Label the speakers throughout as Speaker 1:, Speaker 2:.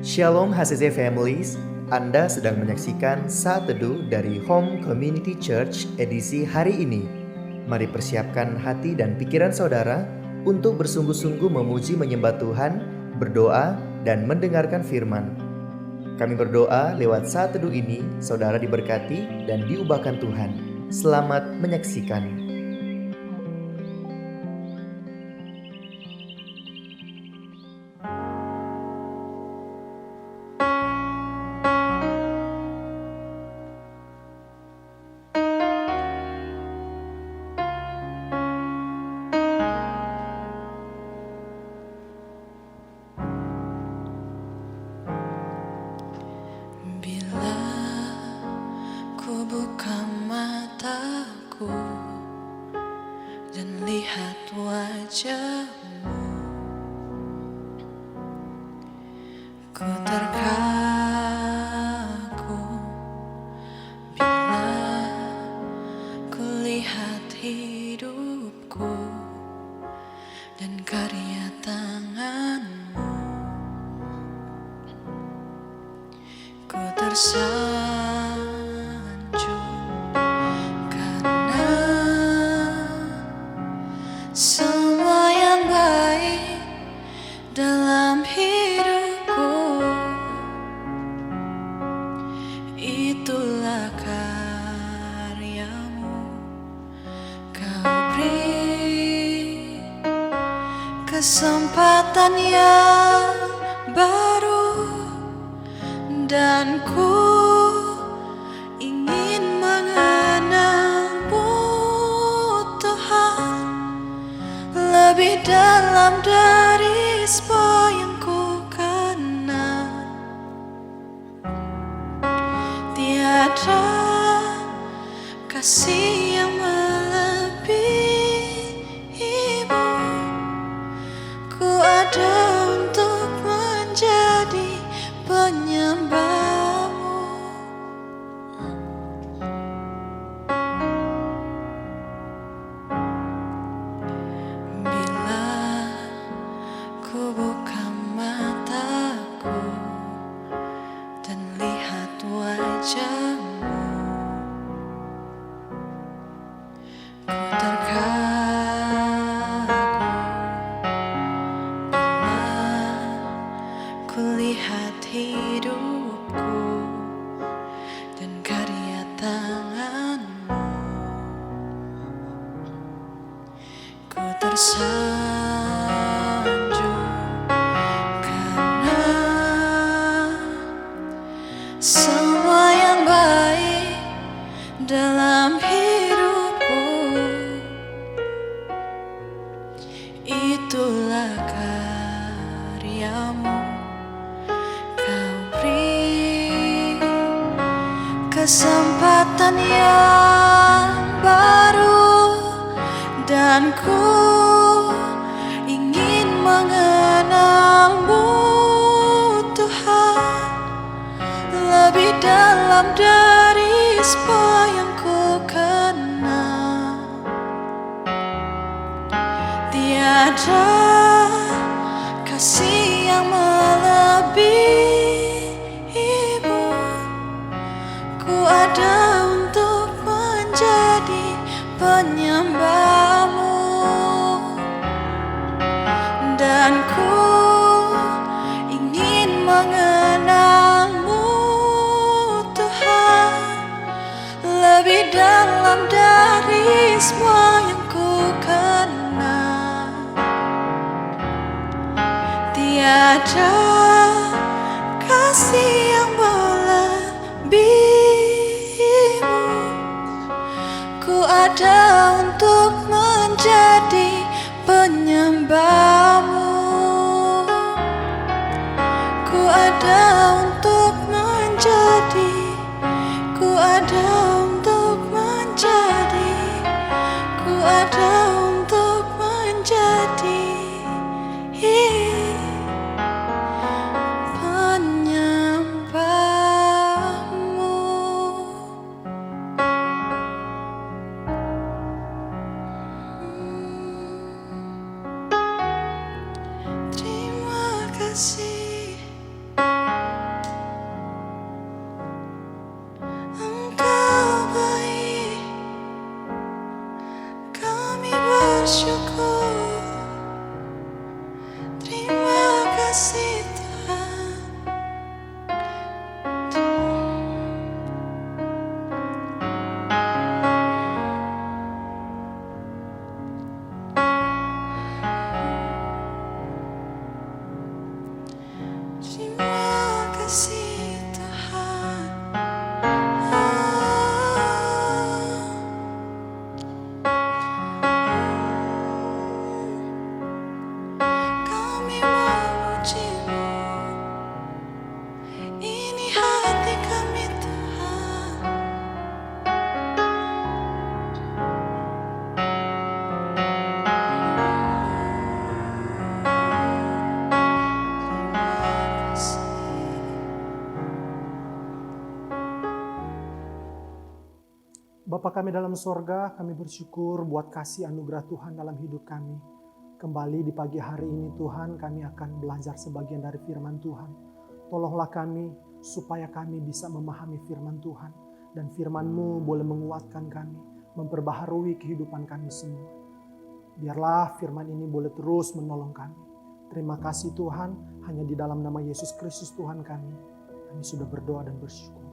Speaker 1: Shalom HCC Families, Anda sedang menyaksikan Saat Teduh dari Home Community Church edisi hari ini. Mari persiapkan hati dan pikiran saudara untuk bersungguh-sungguh memuji menyembah Tuhan, berdoa, dan mendengarkan firman. Kami berdoa lewat Saat Teduh ini, saudara diberkati dan diubahkan Tuhan. Selamat menyaksikan.
Speaker 2: Buka mataku dan lihat wajahmu, ku terkagum bila ku lihat hidupku dan karya tanganmu. Ku semua yang baik dalam hidupku, itulah karyamu. Kau beri kesempatan yang baru, dan ku ingin mengenalmu, Tuhan, lebih dalam dari semua yang ku kenal. Tiada kasih yang melebihimu. Ku ada untuk menjadi penyembahmu. Ku buka mataku dan lihat wajahmu, ku terkagum bila ku lihat hidupku dan karya tanganmu. Ku semua yang baik dalam hidupku, itulah karyamu. Kau beri kesempatan yang baru, dan ku ingin mengenalmu, Tuhan, lebih dalam dari semua yang ku kenal. Tiada kasih yang melebihimu. Ku ada untuk menjadi penyembahmu, dan ku ingin mengenalmu, lebih dalam dari semua yang ku kenal. Tiada kasih yang melebihimu. Ku ada untuk menjadi penyembahmu. Ku ada untuk menjadi, ku ada untuk menjadi, ku ada untuk menjadi penyembahmu. Terima kasih.
Speaker 3: Bapa kami dalam sorga, kami bersyukur buat kasih anugerah Tuhan dalam hidup kami. Kembali di pagi hari ini Tuhan, kami akan belajar sebagian dari firman Tuhan. Tolonglah kami supaya kami bisa memahami firman Tuhan. Dan firman-Mu boleh menguatkan kami, memperbaharui kehidupan kami semua. Biarlah firman ini boleh terus menolong kami. Terima kasih Tuhan, hanya di dalam nama Yesus Kristus Tuhan kami sudah berdoa dan bersyukur.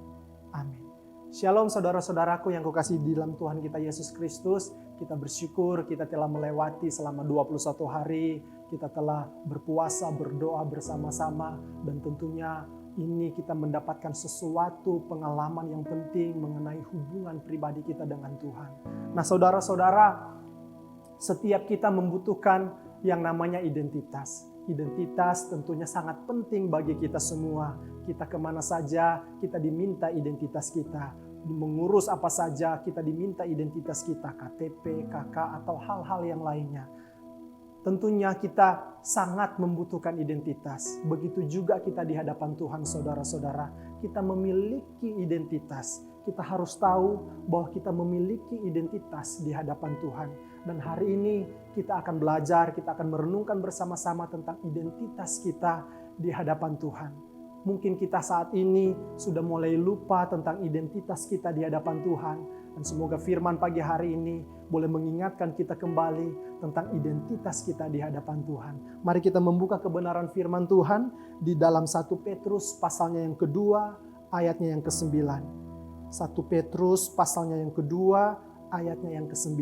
Speaker 3: Amin. Shalom saudara-saudaraku yang kukasihi di dalam Tuhan kita Yesus Kristus. Kita bersyukur kita telah melewati selama 21 hari. Kita telah berpuasa, berdoa bersama-sama. Dan tentunya ini kita mendapatkan sesuatu pengalaman yang penting mengenai hubungan pribadi kita dengan Tuhan. Nah saudara-saudara, setiap kita membutuhkan yang namanya identitas. Identitas tentunya sangat penting bagi kita semua. Kita kemana saja, kita diminta identitas kita. Mengurus apa saja, kita diminta identitas kita. KTP, KK, atau hal-hal yang lainnya. Tentunya kita sangat membutuhkan identitas. Begitu juga kita di hadapan Tuhan, saudara-saudara. Kita memiliki identitas. Kita harus tahu bahwa kita memiliki identitas di hadapan Tuhan. Dan hari ini kita akan belajar, kita akan merenungkan bersama-sama tentang identitas kita di hadapan Tuhan. Mungkin kita saat ini sudah mulai lupa tentang identitas kita di hadapan Tuhan. Dan semoga firman pagi hari ini boleh mengingatkan kita kembali tentang identitas kita di hadapan Tuhan. Mari kita membuka kebenaran firman Tuhan di dalam 1 Petrus pasalnya yang kedua, ayatnya yang ke-9. 1 Petrus pasalnya yang kedua, ayatnya yang ke-9.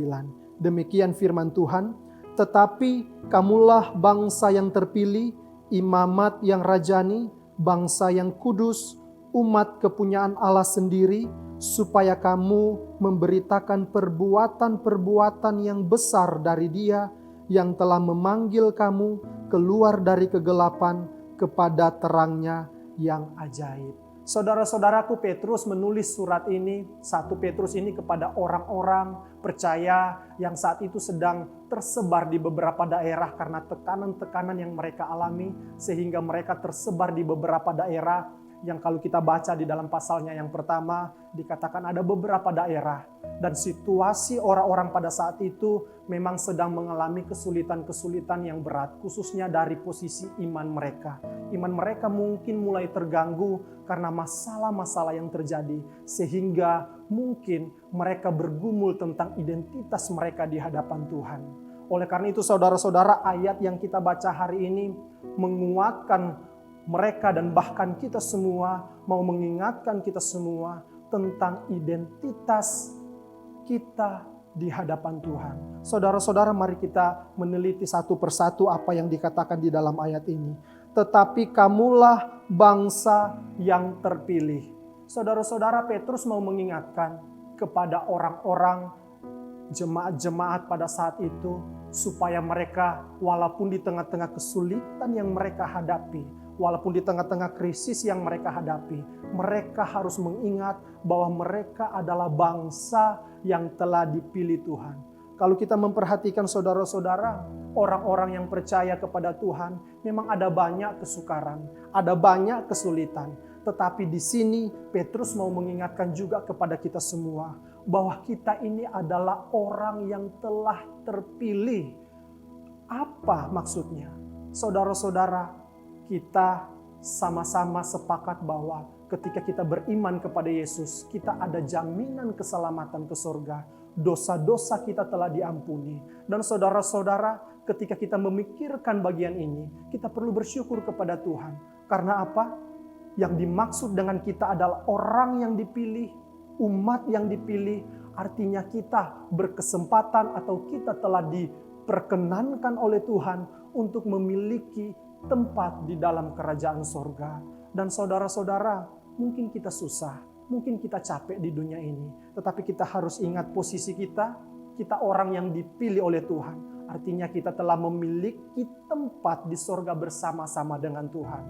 Speaker 3: Demikian firman Tuhan, tetapi kamulah bangsa yang terpilih, imamat yang rajani, bangsa yang kudus, umat kepunyaan Allah sendiri, supaya kamu memberitakan perbuatan-perbuatan yang besar dari Dia yang telah memanggil kamu keluar dari kegelapan kepada terangnya yang ajaib. Saudara-saudaraku, Petrus menulis surat ini, 1 Petrus ini kepada orang-orang percaya yang saat itu sedang tersebar di beberapa daerah karena tekanan-tekanan yang mereka alami, sehingga mereka tersebar di beberapa daerah yang kalau kita baca di dalam pasalnya yang pertama, dikatakan ada beberapa daerah. Dan situasi orang-orang pada saat itu memang sedang mengalami kesulitan-kesulitan yang berat, khususnya dari posisi iman mereka. Iman mereka mungkin mulai terganggu karena masalah-masalah yang terjadi, sehingga mungkin mereka bergumul tentang identitas mereka di hadapan Tuhan. Oleh karena itu saudara-saudara, ayat yang kita baca hari ini menguatkan mereka dan bahkan kita semua, mau mengingatkan kita semua tentang identitas kita di hadapan Tuhan. Saudara-saudara, mari kita meneliti satu persatu apa yang dikatakan di dalam ayat ini. Tetapi kamulah bangsa yang terpilih. Saudara-saudara, Petrus mau mengingatkan kepada orang-orang jemaat-jemaat pada saat itu, supaya mereka walaupun di tengah-tengah kesulitan yang mereka hadapi, walaupun di tengah-tengah krisis yang mereka hadapi, mereka harus mengingat bahwa mereka adalah bangsa yang telah dipilih Tuhan. Kalau kita memperhatikan saudara-saudara, orang-orang yang percaya kepada Tuhan, memang ada banyak kesukaran, ada banyak kesulitan. Tetapi di sini Petrus mau mengingatkan juga kepada kita semua, bahwa kita ini adalah orang yang telah terpilih. Apa maksudnya? Saudara-saudara, kita sama-sama sepakat bahwa ketika kita beriman kepada Yesus, kita ada jaminan keselamatan ke surga. Dosa-dosa kita telah diampuni. Dan saudara-saudara, ketika kita memikirkan bagian ini, kita perlu bersyukur kepada Tuhan. Karena apa? Yang dimaksud dengan kita adalah orang yang dipilih, umat yang dipilih, artinya kita berkesempatan atau kita telah diperkenankan oleh Tuhan untuk memiliki tempat di dalam kerajaan sorga. Dan saudara-saudara, mungkin kita susah, mungkin kita capek di dunia ini. Tetapi kita harus ingat posisi kita orang yang dipilih oleh Tuhan. Artinya kita telah memiliki tempat di sorga bersama-sama dengan Tuhan.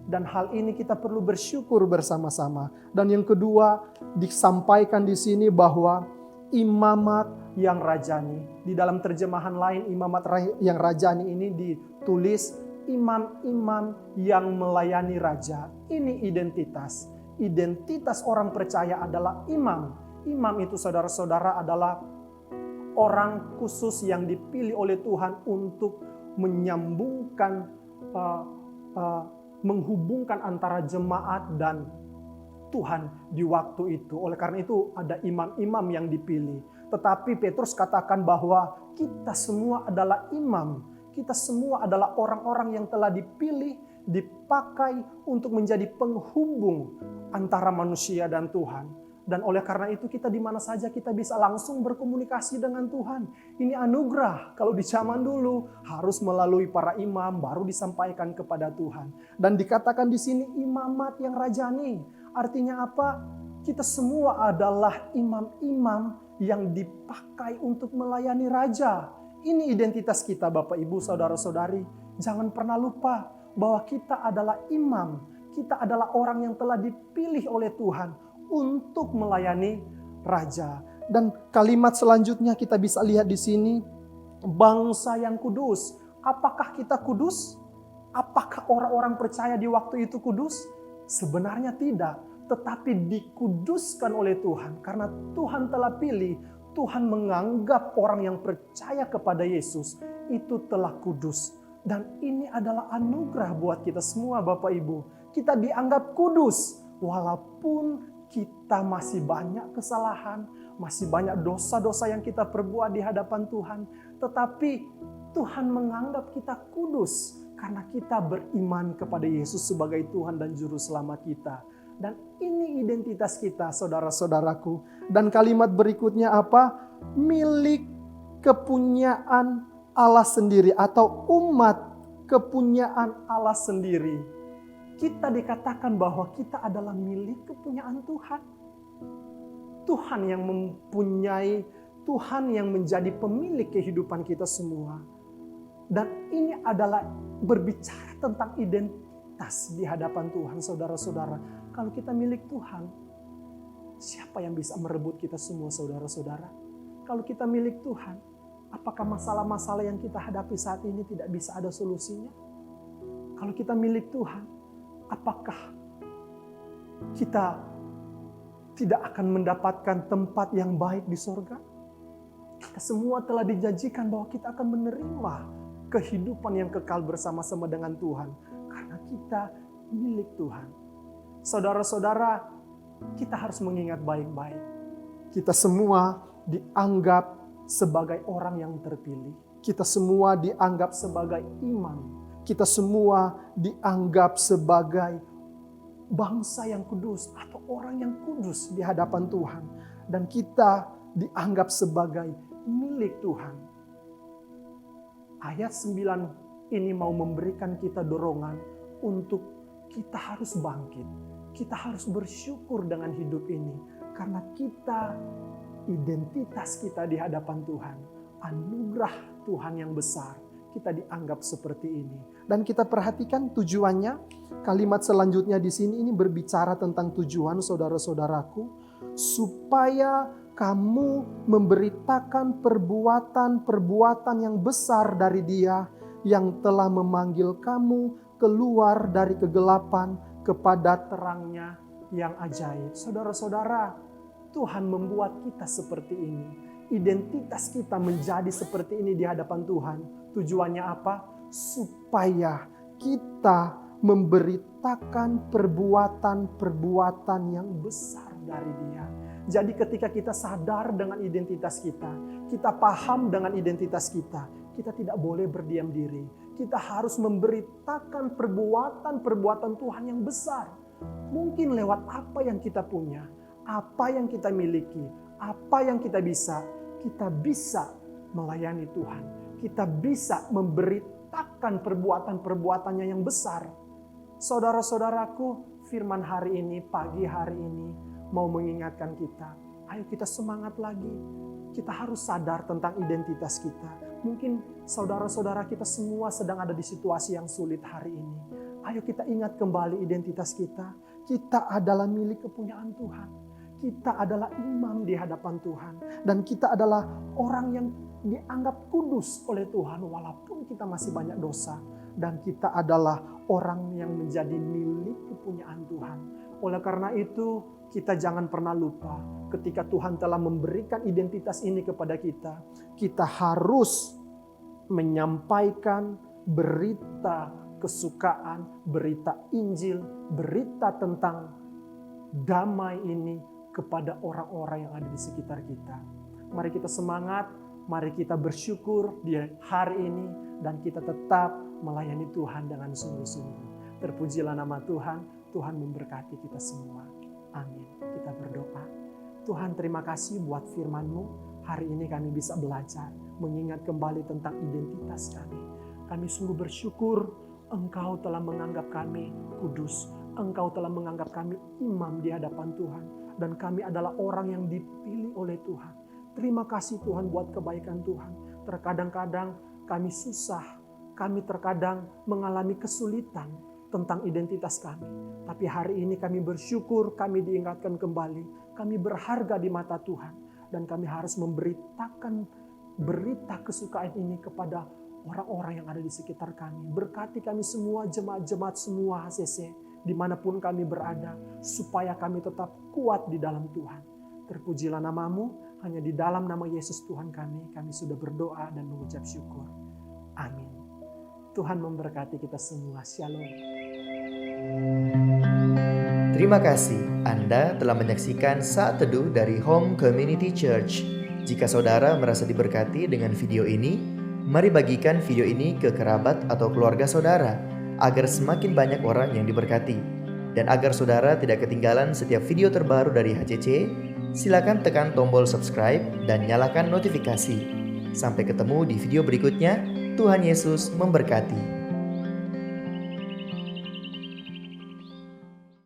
Speaker 3: Dan hal ini kita perlu bersyukur bersama-sama. Dan yang kedua, disampaikan di sini bahwa imamat yang rajani. Di dalam terjemahan lain, imamat yang rajani ini ditulis imam-imam yang melayani raja. Ini identitas. Identitas orang percaya adalah imam imam itu saudara-saudara adalah orang khusus yang dipilih oleh Tuhan untuk menyambungkan, menghubungkan antara jemaat dan Tuhan di waktu itu. Oleh karena itu ada imam-imam yang dipilih. Tetapi Petrus katakan bahwa kita semua adalah imam. Kita semua adalah orang-orang yang telah dipilih, dipakai untuk menjadi penghubung antara manusia dan Tuhan. Dan oleh karena itu kita di mana saja kita bisa langsung berkomunikasi dengan Tuhan. Ini anugerah. Kalau di zaman dulu harus melalui para imam baru disampaikan kepada Tuhan. Dan dikatakan di sini imamat yang rajani. Artinya apa? Kita semua adalah imam-imam yang dipakai untuk melayani raja. Ini identitas kita Bapak Ibu Saudara-saudari. Jangan pernah lupa bahwa kita adalah imam. Kita adalah orang yang telah dipilih oleh Tuhan untuk melayani raja. Dan kalimat selanjutnya kita bisa lihat di sini, bangsa yang kudus. Apakah kita kudus? Apakah orang-orang percaya di waktu itu kudus? Sebenarnya tidak, tetapi dikuduskan oleh Tuhan. Karena Tuhan telah pilih, Tuhan menganggap orang yang percaya kepada Yesus itu telah kudus. Dan ini adalah anugerah buat kita semua Bapak Ibu. Kita dianggap kudus walaupun kita masih banyak kesalahan, masih banyak dosa-dosa yang kita perbuat di hadapan Tuhan. Tetapi Tuhan menganggap kita kudus karena kita beriman kepada Yesus sebagai Tuhan dan Juru Selamat kita. Dan ini identitas kita saudara-saudaraku. Dan kalimat berikutnya apa? Milik kepunyaan Allah sendiri atau umat kepunyaan Allah sendiri. Kita dikatakan bahwa kita adalah milik kepunyaan Tuhan. Tuhan yang mempunyai, Tuhan yang menjadi pemilik kehidupan kita semua. Dan ini adalah berbicara tentang identitas di hadapan Tuhan saudara-saudara. Kalau kita milik Tuhan, siapa yang bisa merebut kita semua saudara-saudara? Kalau kita milik Tuhan, apakah masalah-masalah yang kita hadapi saat ini tidak bisa ada solusinya? Kalau kita milik Tuhan, apakah kita tidak akan mendapatkan tempat yang baik di sorga? Kita semua telah dijanjikan bahwa kita akan menerima kehidupan yang kekal bersama-sama dengan Tuhan. Karena kita milik Tuhan. Saudara-saudara, kita harus mengingat baik-baik. Kita semua dianggap sebagai orang yang terpilih. Kita semua dianggap sebagai imam. Kita semua dianggap sebagai bangsa yang kudus atau orang yang kudus di hadapan Tuhan. Dan kita dianggap sebagai milik Tuhan. Ayat 9 ini mau memberikan kita dorongan untuk kita harus bangkit. Kita harus bersyukur dengan hidup ini. Karena kita, identitas kita di hadapan Tuhan. Anugerah Tuhan yang besar. Kita dianggap seperti ini. Dan kita perhatikan tujuannya. Kalimat selanjutnya di sini ini berbicara tentang tujuan saudara-saudaraku. Supaya kamu memberitakan perbuatan-perbuatan yang besar dari Dia yang telah memanggil kamu keluar dari kegelapan kepada terangnya yang ajaib. Saudara-saudara, Tuhan membuat kita seperti ini. Identitas kita menjadi seperti ini di hadapan Tuhan. Tujuannya apa? Supaya kita memberitakan perbuatan-perbuatan yang besar dari Dia. Jadi ketika kita sadar dengan identitas kita paham dengan identitas kita tidak boleh berdiam diri. Kita harus memberitakan perbuatan-perbuatan Tuhan yang besar. Mungkin lewat apa yang kita punya, apa yang kita miliki, apa yang kita bisa melayani Tuhan. Kita bisa memberitakan perbuatan-perbuatannya yang besar. Saudara-saudaraku, firman hari ini, pagi hari ini mau mengingatkan kita. Ayo kita semangat lagi. Kita harus sadar tentang identitas kita. Mungkin saudara-saudara kita semua sedang ada di situasi yang sulit hari ini. Ayo kita ingat kembali identitas kita. Kita adalah milik kepunyaan Tuhan. Kita adalah imam di hadapan Tuhan. Dan kita adalah orang yang dianggap kudus oleh Tuhan walaupun kita masih banyak dosa. Dan kita adalah orang yang menjadi milik kepunyaan Tuhan. Oleh karena itu kita jangan pernah lupa ketika Tuhan telah memberikan identitas ini kepada kita, kita harus menyampaikan berita kesukaan, berita Injil, berita tentang damai ini kepada orang-orang yang ada di sekitar kita. Mari kita semangat, mari kita bersyukur di hari ini, dan kita tetap melayani Tuhan dengan sungguh-sungguh. Terpujilah nama Tuhan, Tuhan memberkati kita semua. Amin. Kita berdoa. Tuhan, terima kasih buat firman-Mu. Hari ini kami bisa belajar, mengingat kembali tentang identitas kami. Kami sungguh bersyukur Engkau telah menganggap kami kudus. Engkau telah menganggap kami imam di hadapan Tuhan. Dan kami adalah orang yang dipilih oleh Tuhan. Terima kasih Tuhan buat kebaikan Tuhan. Terkadang-kadang kami susah. Kami terkadang mengalami kesulitan tentang identitas kami. Tapi hari ini kami bersyukur, kami diingatkan kembali. Kami berharga di mata Tuhan. Dan kami harus memberitakan berita kesukaan ini kepada orang-orang yang ada di sekitar kami. Berkati kami semua, jemaat-jemaat semua HCC, dimanapun kami berada, supaya kami tetap kuat di dalam Tuhan. Terpujilah nama-Mu, hanya di dalam nama Yesus Tuhan kami sudah berdoa dan mengucap syukur. Amin. Tuhan memberkati kita semua. Shalom.
Speaker 1: Terima kasih Anda telah menyaksikan Saat Teduh dari Home Community Church. Jika saudara merasa diberkati dengan video ini, mari bagikan video ini ke kerabat atau keluarga saudara, agar semakin banyak orang yang diberkati. Dan agar saudara tidak ketinggalan setiap video terbaru dari HCC, silakan tekan tombol subscribe dan nyalakan notifikasi. Sampai ketemu di video berikutnya. Tuhan Yesus memberkati.